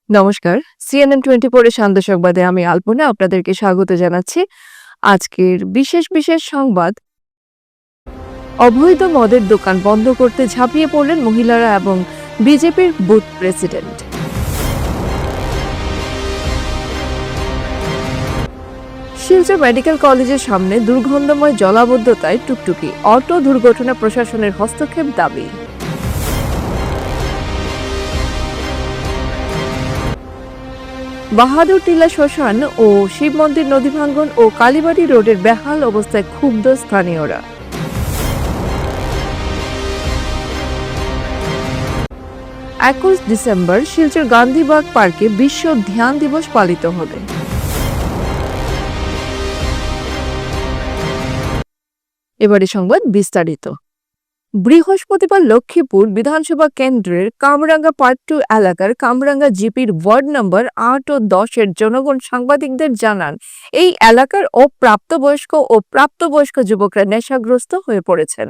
নমস্কার, CNN 24 এর সান্ধ্য সংবাদে আমি আলপনা আপনাদেরকে স্বাগত জানাচ্ছি। আজকের বিশেষ সংবাদ, অবৈধ মদের দোকান বন্ধ করতে ঝাঁপিয়ে পড়লেন মহিলারা এবং বিজেপির বুথ প্রেসিডেন্ট। শিলচর মেডিকেল কলেজের সামনে দুর্গন্ধময় জলাবদ্ধতায় টুকটুকি, অটো দুর্ঘটনা প্রশাসনের হস্তক্ষেপ দাবি। বাহাদুর টিলা শ্মশান ও শিব মন্দির নদী ভাঙ্গন ও কালীবাড়ি রোডের বেহাল অবস্থায় ক্ষুব্ধ স্থানীয়রা। 21 ডিসেম্বর শিলচর গান্ধীবাগ পার্কে বিশ্ব ধ্যান দিবস পালিত হবে। এবারে সংবাদ বিস্তারিত। বৃহস্পতিবার লক্ষ্মীপুর বিধানসভা কেন্দ্রের কামরাঙ্গা পার্ট 2 এলাকার কামরাঙ্গা জিপির ওয়ার্ড নম্বর 8 ও 10 এর জনগণ সাংবাদিকদের জানান, এই এলাকার প্রাপ্তবয়স্ক যুবকরা নেশাগ্রস্ত হয়ে পড়েছেন।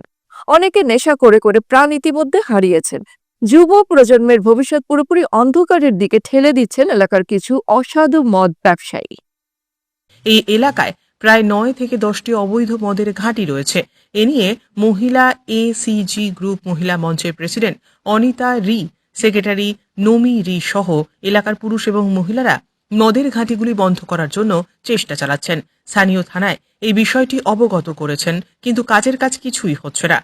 অনেকে নেশা করে প্রাণ ইতিমধ্যে হারিয়েছেন। যুব প্রজন্মের ভবিষ্যৎ পুরোপুরি অন্ধকারের দিকে ঠেলে দিচ্ছেন এলাকার কিছু অসাধু মদ ব্যবসায়ী। এই এলাকায় প্রায় 9 থেকে 10টি অবৈধ মদের ঘাঁটি রয়েছে। এ নিয়ে মহিলা ACG গ্রুপ মহিলা মঞ্চের প্রেসিডেন্ট অনিতা রি, সেক্রেটারি নমি রি সহ এলাকার পুরুষ এবং মহিলারা মদের ঘাঁটিগুলি বন্ধ করার জন্য চেষ্টা চালাচ্ছেন। স্থানীয় থানায় এই বিষয়টি অবগত করেছেন, কিন্তু কাজের কাজ কিছুই হচ্ছে না।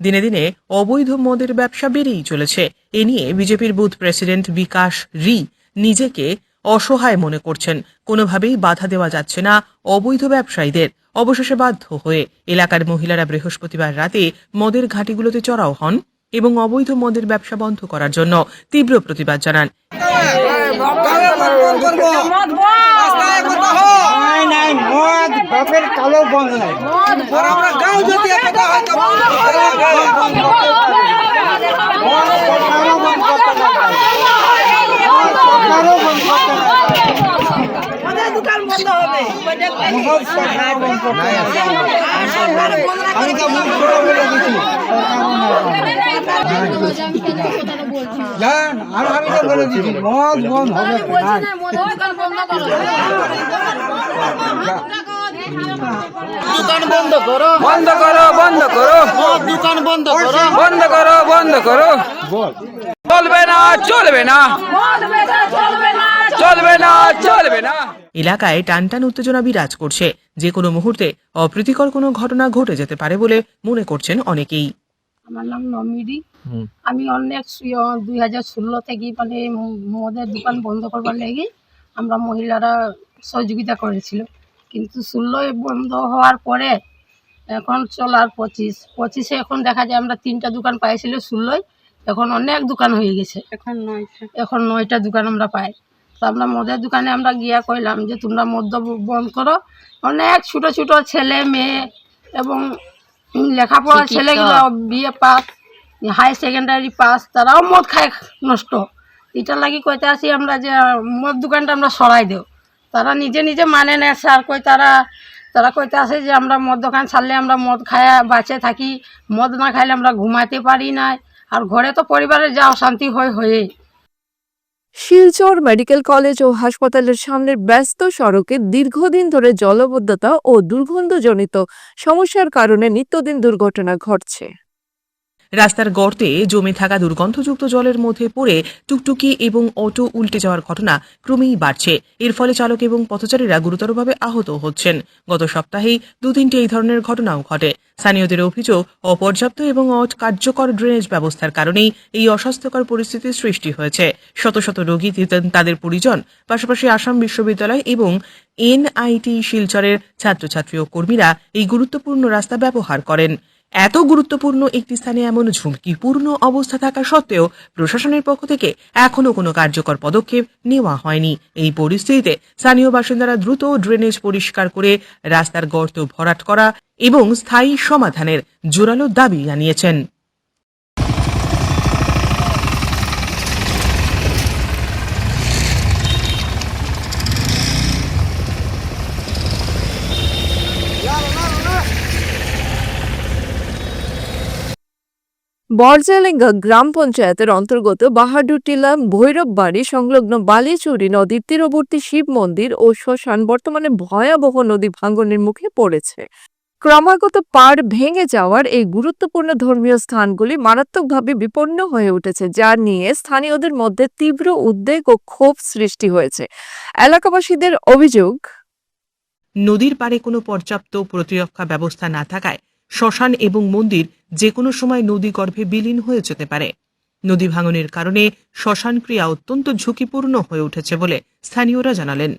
দিনে দিনে অবৈধ মদের ব্যবসা বেড়েই চলেছে। এ নিয়ে বিজেপির বুথ প্রেসিডেন্ট বিকাশ রি নিজেকে অসহায় মনে করছেন। কোনোভাবেই বাধা দেওয়া যাচ্ছে না অবৈধ ব্যবসায়ীদের। অবশেষে বাধ্য হয়ে এলাকার মহিলারা বৃহস্পতিবার রাতে মদের ঘাঁটিগুলোতে চড়াও হন এবং অবৈধ মদের ব্যবসা বন্ধ করার জন্য তীব্র প্রতিবাদ জানান। দোকান বন্ধ করো, বন্ধ করো, বন্ধ করো, দোকান বন্ধ করো, বন্ধ করো, বন্ধ করো। চলবে না, চলবে না, চলবে না, চলবে না। এলাকায় টানটান উত্তেজনা বিরাজ করছে। যে কোনো মুহূর্তে অপ্রীতিকর কোনো ঘটনা ঘটে যেতে পারে বলে মনে করছেন অনেকেই। আমার নাম নমিরি। আমি অনেক 2016 থেকে মানে মদের দোকান বন্ধ করবার লেগে আমরা মহিলারা সহযোগিতা করেছিল, কিন্তু 16 বন্ধ হওয়ার পরে এখন চলার 25-এ এখন দেখা যায় আমরা 3টা দোকান পাইছিল 16, এখন অনেক দোকান হয়ে গেছে, এখন 9টা দোকান আমরা পাই। তো আমরা মদের দোকানে আমরা গিয়া কইলাম যে তোমরা মদ বন্ধ করো। অনেক ছোট ছোট ছেলে মেয়ে এবং লেখাপড়া ছেলেগুলো BA pass, high secondary pass, তারাও মদ খায় নষ্ট। এটার লাগি কইতে আসি আমরা যে মদ দোকানটা আমরা সরাই দেও। তারা নিজে নিজে মানে নেয় স্যার, তারা কইতে আসে যে আমরা মদ দোকান ছাড়লে আমরা মদ খায়া বাঁচে থাকি, মদ না খাইলে আমরা ঘুমাতে পারি না, আর ঘরে তো পরিবারের যা অশান্তি হয়ে। শিলচর মেডিকেল কলেজ ও হাসপাতালের সামনের ব্যস্ত সড়কে দীর্ঘদিন ধরে জলাবদ্ধতা ও দুর্গন্ধজনিত সমস্যার কারণে নিত্যদিন দুর্ঘটনা ঘটছে। রাস্তার গর্তে জমে থাকা দুর্গন্ধযুক্ত জলের মধ্যে পড়ে টুকটুকি এবং অটো উল্টে যাওয়ার ঘটনা ক্রমেই বাড়ছে। এর ফলে চালক এবং পথচারীরা গুরুতরভাবে আহত হচ্ছেন। গত সপ্তাহেই 2-3টি এই ধরনের ঘটনাও ঘটে। স্থানীয়দের অভিযোগ, অপর্যাপ্ত এবং কার্যকর ড্রেনেজ ব্যবস্থার কারণেই এই অস্বাস্থ্যকর পরিস্থিতির সৃষ্টি হয়েছে। শত শত রোগী, তাদের পরিজন, পাশাপাশি আসাম বিশ্ববিদ্যালয় এবং NIT শিলচরের ছাত্রছাত্রী ও কর্মীরা এই গুরুত্বপূর্ণ রাস্তা ব্যবহার করেন। এত গুরুত্বপূর্ণ একটি স্থানে এমন ঝুঁকিপূর্ণ অবস্থা থাকা সত্ত্বেও প্রশাসনের পক্ষ থেকে এখনো কোনো কার্যকর পদক্ষেপ নেওয়া হয়নি। এই পরিস্থিতিতে স্থানীয় বাসিন্দারা দ্রুত ড্রেনেজ পরিষ্কার করে রাস্তার গর্ত ভরাট করা এবং স্থায়ী সমাধানের জোরালো দাবি জানিয়েছেন। বরজালেঙ্গা গ্রাম পঞ্চায়েতের অন্তর্গত বাহাদুরটিলা ভৈরববাড়ি সংলগ্ন বালিচুরি নদীর তীরবর্তী শিব মন্দির ও শ্মশান বর্তমানে ভয়াবহ নদী ভাঙ্গনের মুখে পড়েছে। ক্রমাগত পাড় ভেঙে যাওয়ার এই গুরুত্বপূর্ণ ধর্মীয় স্থানগুলি মারাত্মকভাবে বিপন্ন হয়ে উঠেছে, যা নিয়ে স্থানীয়দের মধ্যে তীব্র উদ্বেগ ও ক্ষোভ সৃষ্টি হয়েছে। এলাকাবাসীদের অভিযোগ, নদীর পাড়ে কোনো পর্যাপ্ত প্রতিরক্ষা ব্যবস্থা না থাকায় শ্মশান এবং মন্দির যে কোনো সময় নদী গর্ভে বিলীন হয়ে যেতে পারে। নদী ভাঙনের কারণে শ্মশান ক্রিয়া অত্যন্ত ঝুঁকিপূর্ণ হয়ে উঠেছে বলে স্থানীয়রা জানালেন।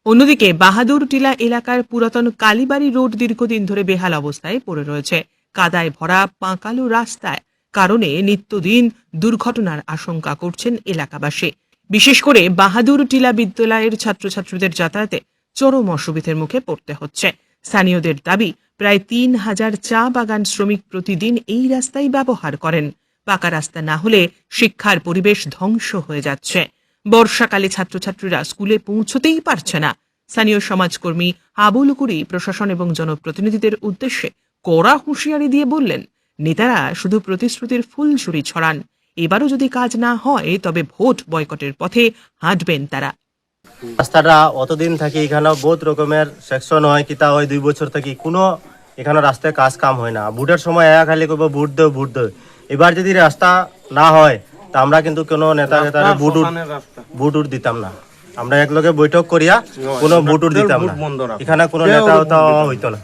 অন্যদিকে বাহাদুর টিলা এলাকার পুরাতন কালীবাড়ি রোড দীর্ঘদিন ধরে বেহাল অবস্থায় পড়ে রয়েছে। কাদায় ভরা পাঁকালো রাস্তায় কারণে নিত্যদিন দুর্ঘটনার আশঙ্কা করছেন এলাকাবাসী। বিশেষ করে বাহাদুর টিলা বিদ্যালয়ের ছাত্রছাত্রীদের যাতায়াতে চরম অসুবিধার মুখে পড়তে হচ্ছে। স্থানীয়দের দাবি, প্রায় ৩,০০০ চা বাগান শ্রমিক প্রতিদিন এই রাস্তায় ব্যবহার করেন। পাকা রাস্তা না হলে শিক্ষার পরিবেশ ধ্বংস হয়ে যাচ্ছে। বর্ষাকালে ছাত্রছাত্রীরা স্কুলে পৌঁছতেই পারছে না। স্থানীয় সমাজকর্মী আবুল কুরি প্রশাসন এবং জনপ্রতিনিধিদের উদ্দেশ্যে কড়া হুঁশিয়ারি দিয়ে বললেন, নেতারা শুধু প্রতিশ্রুতির ফুলঝুরি ছড়ান। এবারও যদি কাজ না হয় তবে ভোট বয়কটের পথে হাঁটবেন তারা। রাস্তাটা অতদিন থাকি এখানে বহুত রকমের সেকশন হয়, কিতা হয় 2 বছর থাকি কোনো এখানে রাস্তায় কাজ কাম হয় না। ভোটের সময় খালি করবো ভোট দেও ভোট দেও। এবার যদি রাস্তা না হয় তা আমরা কিন্তু কোনো নেতা ভোট দিতাম না। আমরা একলগে বৈঠক করিয়া কোনো ভোট দিতাম না, এখানে কোনো নেতা হইতো না।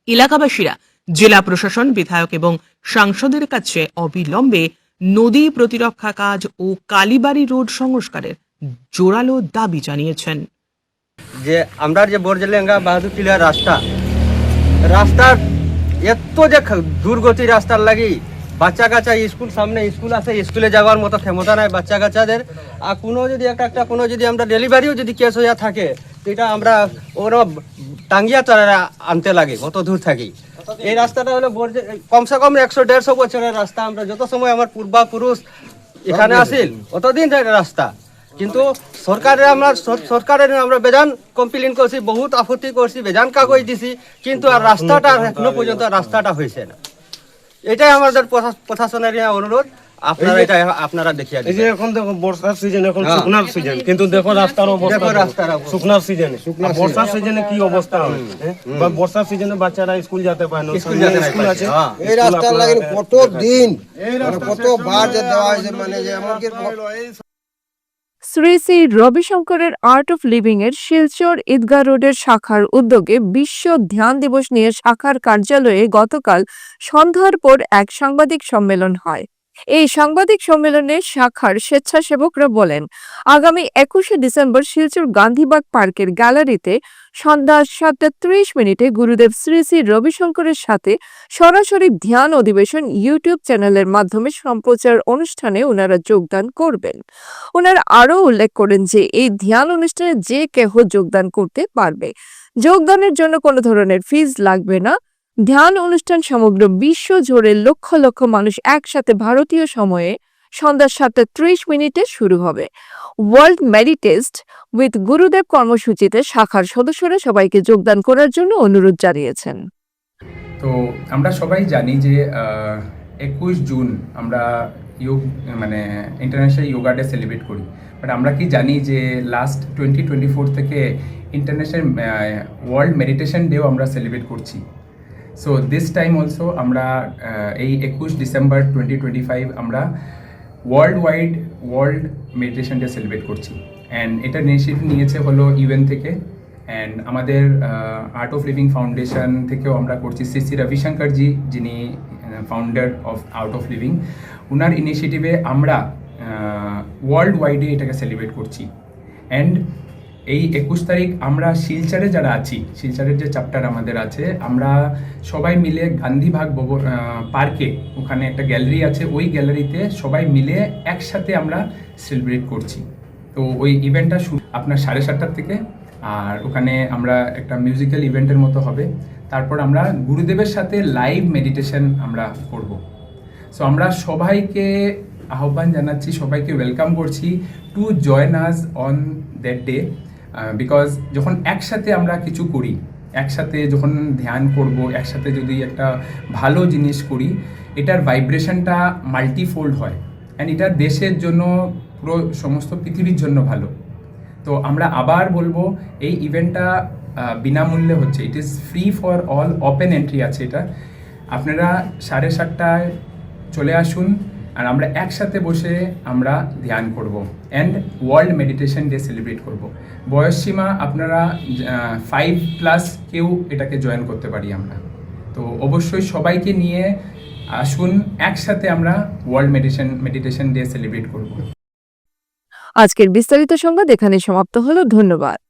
এলাকাবাসীরা জেলা প্রশাসন, বিধায়ক এবং সাংসদের কাছে অবিলম্বে নদী প্রতিরক্ষা কাজ ও কালীবাড়ি রোড সংস্কারের জোরালো দাবি জানিয়েছেন। যে আমরা যে বরজালেঙ্গা বাহাদুর টিলার রাস্তার এত যে দুর্গতি রাস্তার লাগি বাচ্চা কাচ্চা স্কুল সামনে স্কুল আছে, স্কুলে যাওয়ার মতো ক্ষমতা নাই বাচ্চা কাচ্চাদের। আর কোনো যদি একটা কোনো যদি আমরা ডেলিভারিও যদি কেস হইয়া থাকে এটা আমরা ওরা টাঙ্গিয়া চারা আনতে লাগে, কত দূর থাকি। এই রাস্তাটা হলো কমসে কম 100-150 বছরের রাস্তা। আমরা যত সময় আমার পূর্বাপুরুষ এখানে আসিল অতদিন ধরে রাস্তা, কিন্তু সরকারের আমরা বেজান কমপ্লেন করছি, বহুত আপত্তি করছি, বেজান কাগজ দিছি, কিন্তু আর রাস্তাটা এখনো পর্যন্ত রাস্তাটা হয়েছে না। এটাই আমাদের প্রশাসনের অনুরোধ, আপনারা এটা আপনারা দেখিয়ে দিন। এই যে এখন দেখো বর্ষার সিজন, এখন শুকনার সিজন, কিন্তু দেখো রাস্তার অবস্থা, শুকনার সিজনে বর্ষার সিজনে কি অবস্থা হয়। বা বর্ষার সিজনে বাচ্চারা স্কুল যেতে পারে না, স্কুল আছে এই রাস্তার লাগে কত দিন কত বার দেওয়া হয়েছে, মানে যে এমন কি শ্রী শ্রী রবিশঙ্করের আর্ট অফ লিভিং এর শিলচর ঈদগাহ রোডের শাখার উদ্যোগে বিশ্ব ধ্যান দিবস নিয়ে শাখার কার্যালয়ে গতকাল সন্ধ্যার পর এক সাংবাদিক সম্মেলন হয়। এই সাংবাদিক সম্মেলনে শাখার স্বেচ্ছাসেবকরা বলেন, আগামী 21শে ডিসেম্বর শিলচর গান্ধীবাগ পার্কের গ্যালারিতে সন্ধ্যা 7:30 গুরুদেব শ্রী শ্রী রবিশঙ্করের সাথে সরাসরি ধ্যান অধিবেশন ইউটিউব চ্যানেলের মাধ্যমে সম্প্রচার অনুষ্ঠানে ওনারা যোগদান করবেন। ওনারা আরও উল্লেখ করেন যে এই ধ্যান অনুষ্ঠানে যে কেহ যোগদান করতে পারবে। যোগদানের জন্য কোনো ধরনের ফিজ লাগবে না। ধ্যান অনুষ্ঠান সমগ্র বিশ্ব জুড়ে লক্ষ লক্ষ মানুষ একসাথে ভারতীয় সময়ে সন্ধ্যা 7:30 শুরু হবে। ওয়ার্ল্ড মেডিটেস্ট উইথ গুরুদেব কর্মসূচিতে শাখার সদস্যরা সবাইকে যোগদান করার জন্য অনুরোধ জানিয়েছেন। তো আমরা সবাই জানি যে 21 জুন আমরা মানে ইন্টারন্যাশনাল যোগা ডে সেলিব্রেট করি, বাট আমরা কি জানি যে লাস্ট 2024 থেকে ইন্টারন্যাশনাল ওয়ার্ল্ড মেডিটেশন ডেও আমরা সেলিব্রেট করছি। সো দিস টাইম অলসো আমরা এই 21 ডিসেম্বর 2025 আমরা ওয়ার্ল্ড মেডিটেশন ডে সেলিব্রেট করছি। অ্যান্ড এটা ইনিশিয়েটিভ নিয়েছে হলো ইউএন থেকে, অ্যান্ড আমাদের আর্ট অফ লিভিং ফাউন্ডেশন থেকেও আমরা করছি। শ্রী শ্রী রবিশঙ্করজি, যিনি founder of art of living, ওনার ইনিশিয়েটিভে আমরা ওয়ার্ল্ড ওয়াইডে এটাকে সেলিব্রেট করছি। অ্যান্ড এই 21 তারিখ আমরা শিলচরে যারা আছি, শিলচরের যে চ্যাপ্টার আমাদের আছে, আমরা সবাই মিলে গান্ধীবাগ পার্কে, ওখানে একটা গ্যালারি আছে, ওই গ্যালারিতে সবাই মিলে একসাথে আমরা সেলিব্রেট করছি। তো ওই ইভেন্টটা আপনার 7:30 থেকে, আর ওখানে আমরা একটা মিউজিক্যাল ইভেন্টের মতো হবে। তারপর আমরা গুরুদেবের সাথে লাইভ মেডিটেশন আমরা করব। সো আমরা সবাইকে আহ্বান জানাচ্ছি, সবাইকে ওয়েলকাম করছি to join us on that day. Because যখন একসাথে আমরা কিছু করি, একসাথে যখন ধ্যান করব, একসাথে যদি একটা ভালো জিনিস করি, এটার ভাইব্রেশনটা মাল্টিফোল্ড হয় অ্যান্ড এটা দেশের জন্য পুরো সমস্ত পৃথিবীর জন্য ভালো। তো আমরা আবার বলবো এই ইভেন্টটা বিনামূল্যে হচ্ছে, it is free for all, open entry আছে এটা। আপনারা 7:30টায় চলে আসুন আর আমরা একসাথে বসে আমরা ধ্যান করব and world meditation day celebrate করব। বয়সসীমা আপনারা 5+ কেউ এটাকে জয়েন করতে পারি আমরা। তো অবশ্যই সবাইকে নিয়ে আসুন, একসাথে আমরা ওয়ার্ল্ড মেডিটেশন ডে সেলিব্রেট করব। আজকের বিস্তারিত সংবাদ এখানে সমাপ্ত হলো। ধন্যবাদ।